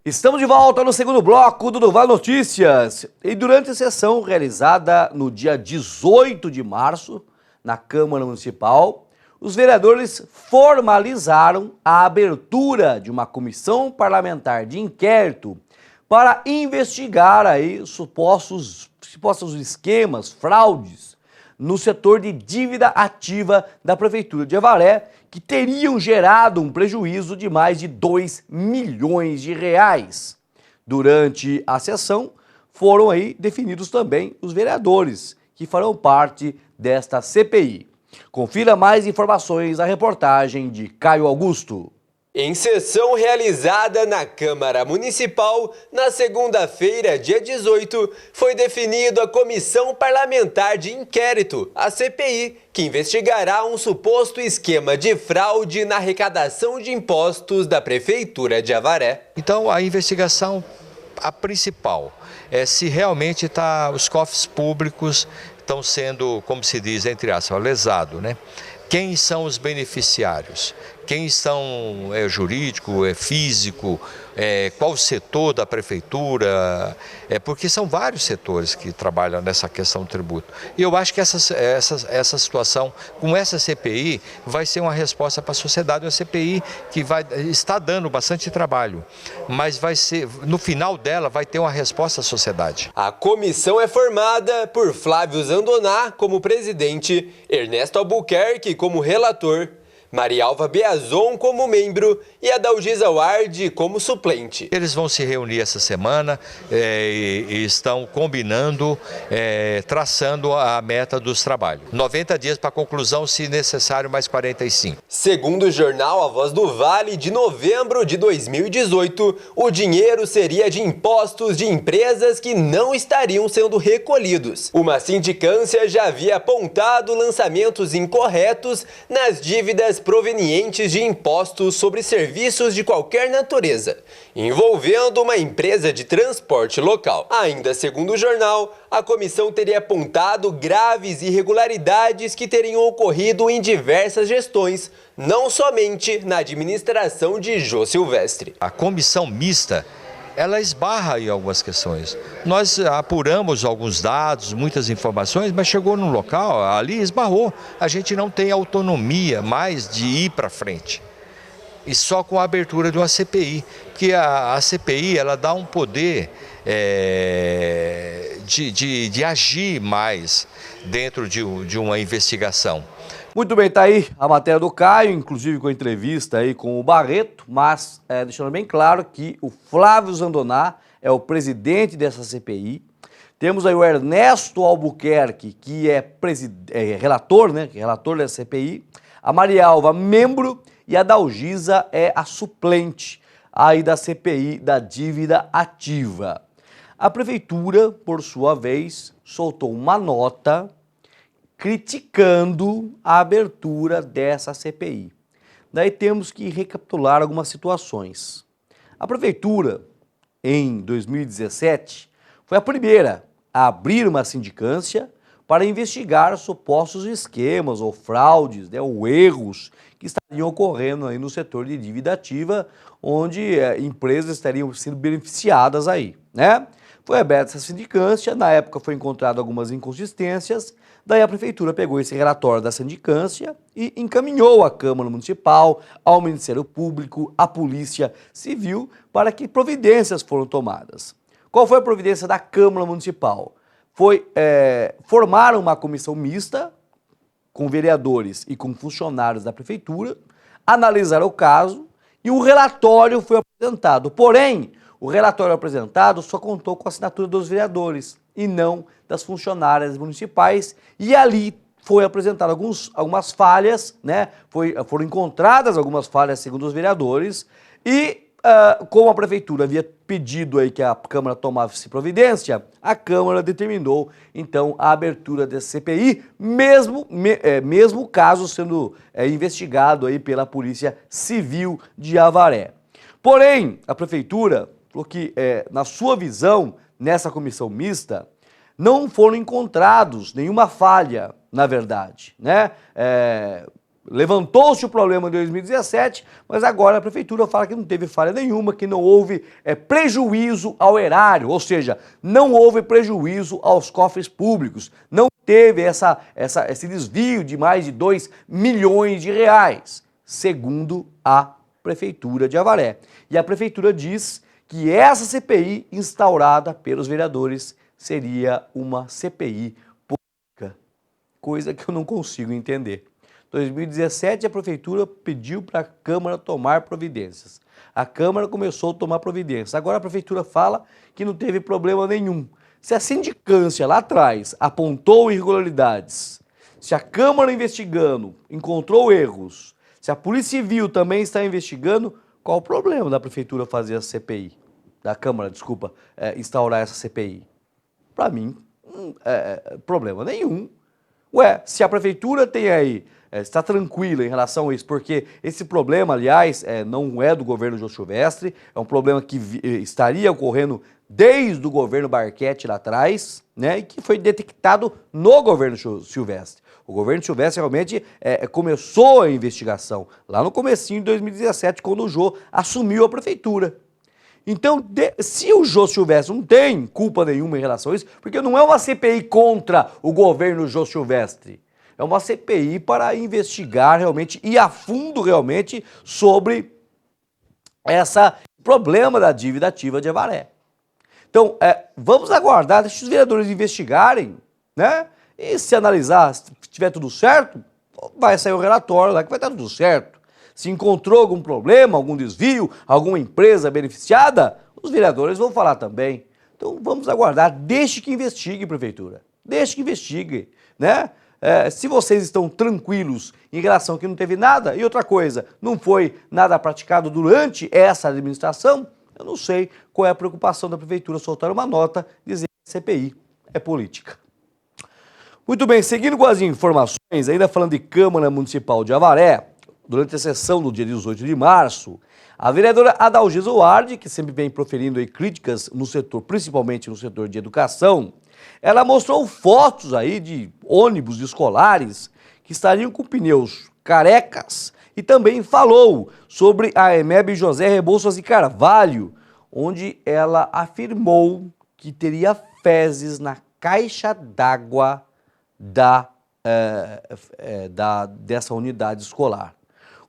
Estamos de volta no segundo bloco do Durval Notícias. E durante a sessão realizada no dia 18 de março, na Câmara Municipal, os vereadores formalizaram a abertura de uma comissão parlamentar de inquérito para investigar aí supostos esquemas, fraudes no setor de dívida ativa da Prefeitura de Avaré, que teriam gerado um prejuízo de mais de 2 milhões de reais. Durante a sessão, foram aí definidos também os vereadores que farão parte desta CPI. Confira mais informações na reportagem de Caio Augusto. Em sessão realizada na Câmara Municipal, na segunda-feira, dia 18, foi definida a Comissão Parlamentar de Inquérito, a CPI, que investigará um suposto esquema de fraude na arrecadação de impostos da Prefeitura de Avaré. Então, a investigação, a principal, é se realmente os cofres públicos estão sendo, como se diz, entre aspas, lesados, né? Quem são os beneficiários? Quem são jurídico, físico, qual o setor da prefeitura, porque são vários setores que trabalham nessa questão do tributo. E eu acho que essa situação, com essa CPI, vai ser uma resposta para a sociedade, uma CPI que está dando bastante trabalho, mas vai ser, no final dela, vai ter uma resposta à sociedade. A comissão é formada por Flávio Zandoná como presidente, Ernesto Albuquerque como relator, Marialva Beazon como membro e Adalgisa Ward como suplente. Eles vão se reunir essa semana e estão combinando, traçando a meta dos trabalhos. 90 dias para conclusão, se necessário, mais 45. Segundo o jornal A Voz do Vale, de novembro de 2018, o dinheiro seria de impostos de empresas que não estariam sendo recolhidos. Uma sindicância já havia apontado lançamentos incorretos nas dívidas provenientes de impostos sobre serviços de qualquer natureza, envolvendo uma empresa de transporte local. Ainda segundo o jornal, a comissão teria apontado graves irregularidades que teriam ocorrido em diversas gestões, não somente na administração de Jô Silvestre. A comissão mista, ela esbarra em algumas questões. Nós apuramos alguns dados, muitas informações, mas chegou num local, ali esbarrou. A gente não tem autonomia mais de ir para frente. E só com a abertura de uma CPI, porque a CPI ela dá um poder de agir mais dentro de uma investigação. Muito bem, tá aí a matéria do Caio, inclusive com a entrevista aí com o Barreto, mas deixando bem claro que o Flávio Zandoná é o presidente dessa CPI. Temos aí o Ernesto Albuquerque, que é relator, né, relator da CPI. A Marialva, membro, e a Adalgisa é a suplente aí da CPI da dívida ativa. A prefeitura, por sua vez, soltou uma nota criticando a abertura dessa CPI. Daí temos que recapitular algumas situações. A Prefeitura, em 2017, foi a primeira a abrir uma sindicância para investigar supostos esquemas ou fraudes, ou erros que estariam ocorrendo aí no setor de dívida ativa, onde empresas estariam sendo beneficiadas aí, né? Foi aberta essa sindicância, na época foi encontrado algumas inconsistências, daí a Prefeitura pegou esse relatório da sindicância e encaminhou à Câmara Municipal, ao Ministério Público, à Polícia Civil, para que providências foram tomadas. Qual foi a providência da Câmara Municipal? Foi formar uma comissão mista, com vereadores e com funcionários da Prefeitura, analisar o caso e o relatório foi apresentado. Porém, o relatório apresentado só contou com a assinatura dos vereadores e não das funcionárias municipais, e ali foi apresentado algumas falhas, né? Foram encontradas algumas falhas segundo os vereadores, e como a Prefeitura havia pedido aí que a Câmara tomasse providência, a Câmara determinou então a abertura dessa CPI, mesmo o caso sendo investigado aí pela Polícia Civil de Avaré. Porém, a Prefeitura falou que, na sua visão, nessa comissão mista, não foram encontrados nenhuma falha, na verdade, né? levantou-se o problema em 2017, mas agora a prefeitura fala que não teve falha nenhuma, que não houve prejuízo ao erário, ou seja, não houve prejuízo aos cofres públicos, não teve esse desvio de mais de 2 milhões de reais, segundo a prefeitura de Avaré. E a prefeitura diz que essa CPI instaurada pelos vereadores seria uma CPI política, coisa que eu não consigo entender. Em 2017, a prefeitura pediu para a Câmara tomar providências. A Câmara começou a tomar providências. Agora a prefeitura fala que não teve problema nenhum. Se a sindicância lá atrás apontou irregularidades, se a Câmara investigando encontrou erros, se a Polícia Civil também está investigando, qual o problema da prefeitura fazer a CPI? Da Câmara, desculpa, instaurar essa CPI? Para mim, problema nenhum. Ué, se a prefeitura tem aí, está tranquila em relação a isso, porque esse problema, aliás, não é do governo Jô Silvestre, é um problema que estaria ocorrendo desde o governo Barchetti lá atrás, né, e que foi detectado no governo Silvestre. O governo Silvestre realmente começou a investigação lá no comecinho de 2017, quando o Jô assumiu a prefeitura. Então, se o Jô Silvestre não tem culpa nenhuma em relação a isso, porque não é uma CPI contra o governo Jô Silvestre, é uma CPI para investigar realmente, ir a fundo realmente sobre esse problema da dívida ativa de Avaré. Então, vamos aguardar, deixa os vereadores investigarem, né? E se analisar, se tiver tudo certo, vai sair o relatório lá que vai estar tudo certo. Se encontrou algum problema, algum desvio, alguma empresa beneficiada, os vereadores vão falar também. Então vamos aguardar, deixe que investigue, prefeitura. Deixe que investigue, né? Se vocês estão tranquilos em relação a que não teve nada, e outra coisa, não foi nada praticado durante essa administração, eu não sei qual é a preocupação da prefeitura soltar uma nota dizendo que a CPI é política. Muito bem, seguindo com as informações, ainda falando de Câmara Municipal de Avaré, durante a sessão do dia 18 de março, a vereadora Adalgisa Ward, que sempre vem proferindo aí críticas no setor, principalmente no setor de educação, ela mostrou fotos aí de ônibus escolares que estariam com pneus carecas e também falou sobre a EMEB José Rebouças de Carvalho, onde ela afirmou que teria fezes na caixa d'água dessa unidade escolar.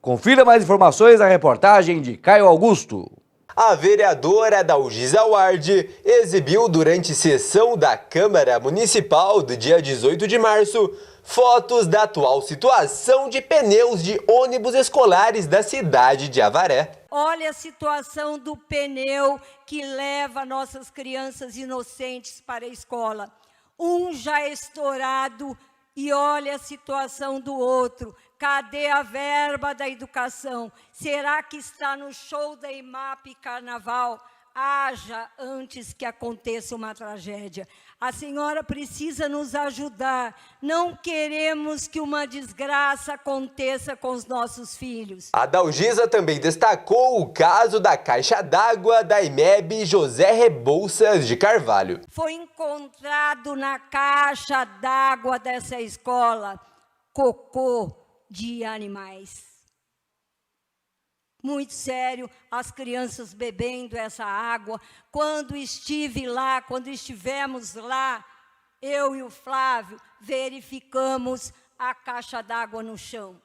Confira mais informações na reportagem de Caio Augusto. A vereadora Adalgisa Ward exibiu durante sessão da Câmara Municipal do dia 18 de março fotos da atual situação de pneus de ônibus escolares da cidade de Avaré. Olha a situação do pneu que leva nossas crianças inocentes para a escola. Um já estourado e olha a situação do outro. Cadê a verba da educação? Será que está no show da IMAP Carnaval? Haja antes que aconteça uma tragédia. A senhora precisa nos ajudar. Não queremos que uma desgraça aconteça com os nossos filhos. A Adalgisa também destacou o caso da caixa d'água da EMEB José Rebouças de Carvalho. Foi encontrado na caixa d'água dessa escola cocô de animais. Muito sério, as crianças bebendo essa água. Quando estivemos lá, eu e o Flávio, verificamos a caixa d'água no chão.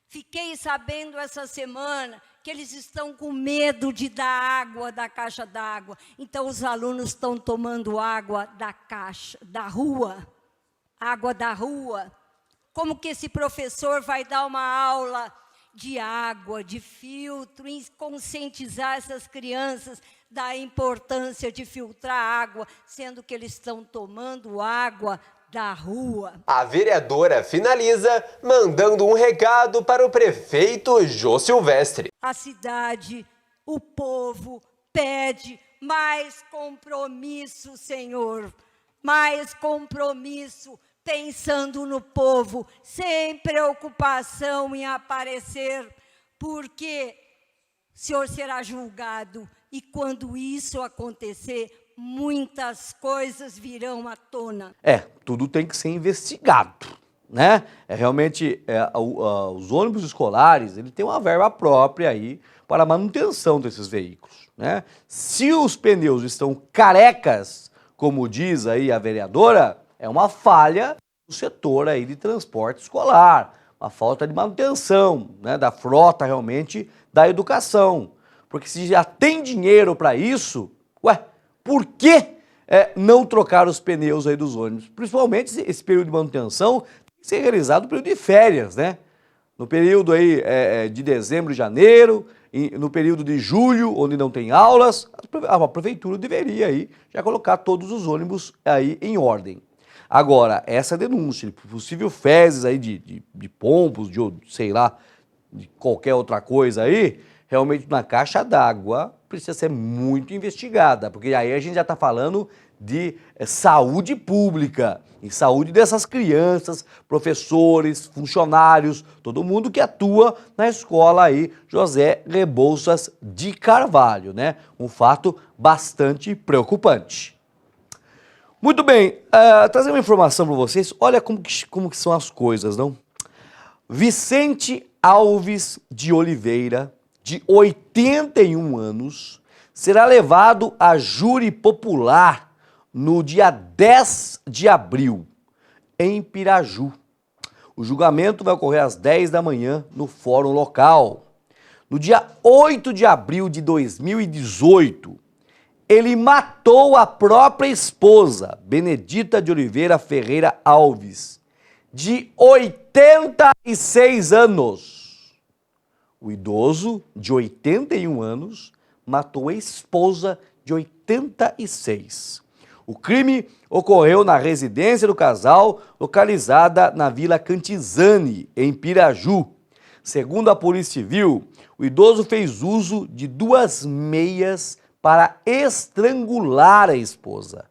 Fiquei sabendo essa semana que eles estão com medo de dar água da caixa d'água. Então, os alunos estão tomando água da caixa, da rua. Água da rua. Como que esse professor vai dar uma aula de água, de filtro, e conscientizar essas crianças da importância de filtrar água, sendo que eles estão tomando água da rua? A vereadora finaliza mandando um recado para o prefeito Jô Silvestre. A cidade, o povo pede mais compromisso, Senhor, mais compromisso, pensando no povo, sem preocupação em aparecer, porque o Senhor será julgado, e quando isso acontecer, muitas coisas virão à tona. Tudo tem que ser investigado, né? Realmente, os ônibus escolares, ele tem uma verba própria aí para a manutenção desses veículos, né? Se os pneus estão carecas, como diz aí a vereadora, é uma falha do setor aí de transporte escolar, uma falta de manutenção, né, da frota realmente da educação. Porque se já tem dinheiro para isso, ué, por que não trocar os pneus aí dos ônibus? Principalmente esse período de manutenção tem que ser realizado no período de férias, né? No período aí de dezembro e janeiro, no período de julho, onde não tem aulas, a prefeitura deveria aí já colocar todos os ônibus aí em ordem. Agora, essa denúncia de possível fezes aí de pombos, de sei lá, de qualquer outra coisa aí, realmente na caixa d'água precisa ser muito investigada, porque aí a gente já está falando de saúde pública, e saúde dessas crianças, professores, funcionários, todo mundo que atua na escola aí José Rebouças de Carvalho, né? Um fato bastante preocupante. Muito bem, trazer uma informação para vocês, olha como que são as coisas, não? Vicente Alves de Oliveira, de 81 anos, será levado a júri popular no dia 10 de abril, em Piraju. O julgamento vai ocorrer às 10 da manhã no fórum local. No dia 8 de abril de 2018, ele matou a própria esposa, Benedita de Oliveira Ferreira Alves, de 86 anos. O idoso, de 81 anos, matou a esposa de 86. O crime ocorreu na residência do casal, localizada na Vila Cantizani, em Piraju. Segundo a Polícia Civil, o idoso fez uso de 2 meias para estrangular a esposa.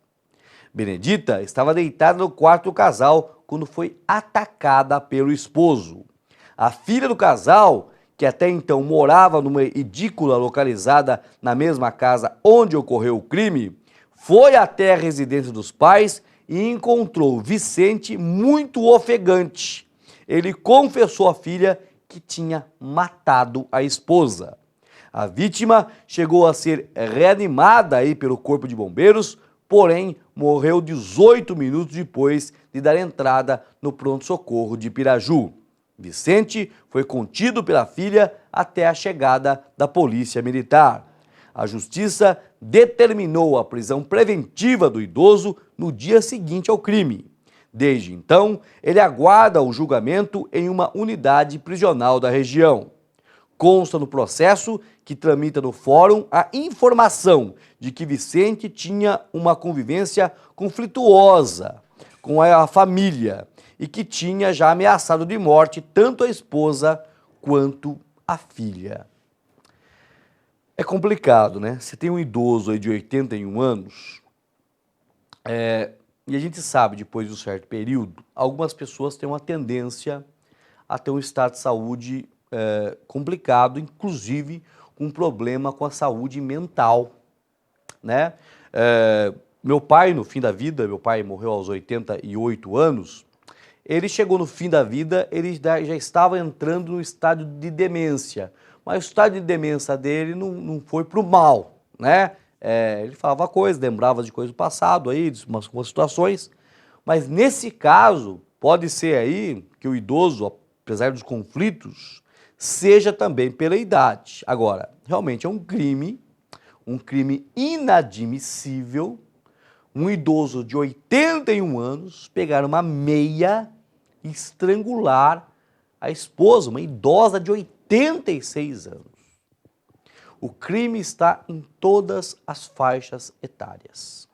Benedita estava deitada no quarto do casal quando foi atacada pelo esposo. A filha do casal, que até então morava numa edícula localizada na mesma casa onde ocorreu o crime, foi até a residência dos pais e encontrou Vicente muito ofegante. Ele confessou à filha que tinha matado a esposa. A vítima chegou a ser reanimada aí pelo Corpo de Bombeiros, porém morreu 18 minutos depois de dar entrada no pronto-socorro de Piraju. Vicente foi contido pela filha até a chegada da Polícia Militar. A Justiça determinou a prisão preventiva do idoso no dia seguinte ao crime. Desde então, ele aguarda o julgamento em uma unidade prisional da região. Consta no processo que tramita no fórum a informação de que Vicente tinha uma convivência conflituosa com a família e que tinha já ameaçado de morte tanto a esposa quanto a filha. É complicado, né? Você tem um idoso aí de 81 anos e a gente sabe, depois de um certo período, algumas pessoas têm uma tendência a ter um estado de saúde complicado, inclusive um problema com a saúde mental, né? Meu pai, no fim da vida, meu pai morreu aos 88 anos, ele chegou no fim da vida, ele já estava entrando no estádio de demência, mas o estádio de demência dele não foi para o mal, né? Ele falava coisas, lembrava de coisas do passado aí, de umas situações, mas nesse caso, pode ser aí que o idoso, apesar dos conflitos, seja também pela idade. Agora, realmente é um crime inadmissível, um idoso de 81 anos pegar uma meia e estrangular a esposa, uma idosa de 86 anos. O crime está em todas as faixas etárias.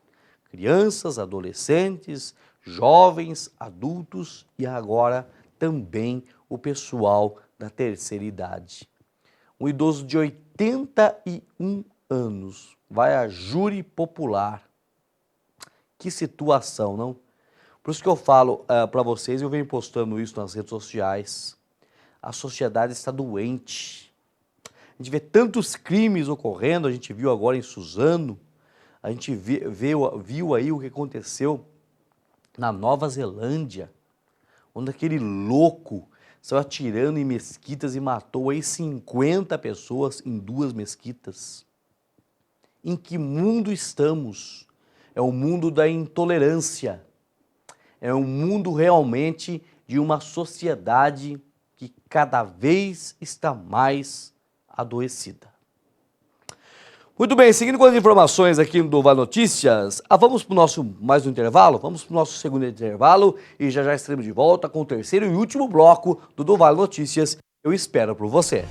Crianças, adolescentes, jovens, adultos e agora também o pessoal da terceira idade. Um idoso de 81 anos vai a júri popular. Que situação, não? Por isso que eu falo para vocês, eu venho postando isso nas redes sociais, a sociedade está doente. A gente vê tantos crimes ocorrendo, a gente viu agora em Suzano, a gente viu aí o que aconteceu na Nova Zelândia, quando aquele louco saiu atirando em mesquitas e matou aí 50 pessoas em 2 mesquitas. Em que mundo estamos? É o mundo da intolerância. É um mundo realmente de uma sociedade que cada vez está mais adoecida. Muito bem, seguindo com as informações aqui do Vale Notícias, vamos para o nosso mais um intervalo? Vamos para o nosso segundo intervalo e já estaremos de volta com o terceiro e último bloco do Vale Notícias. Eu espero por você.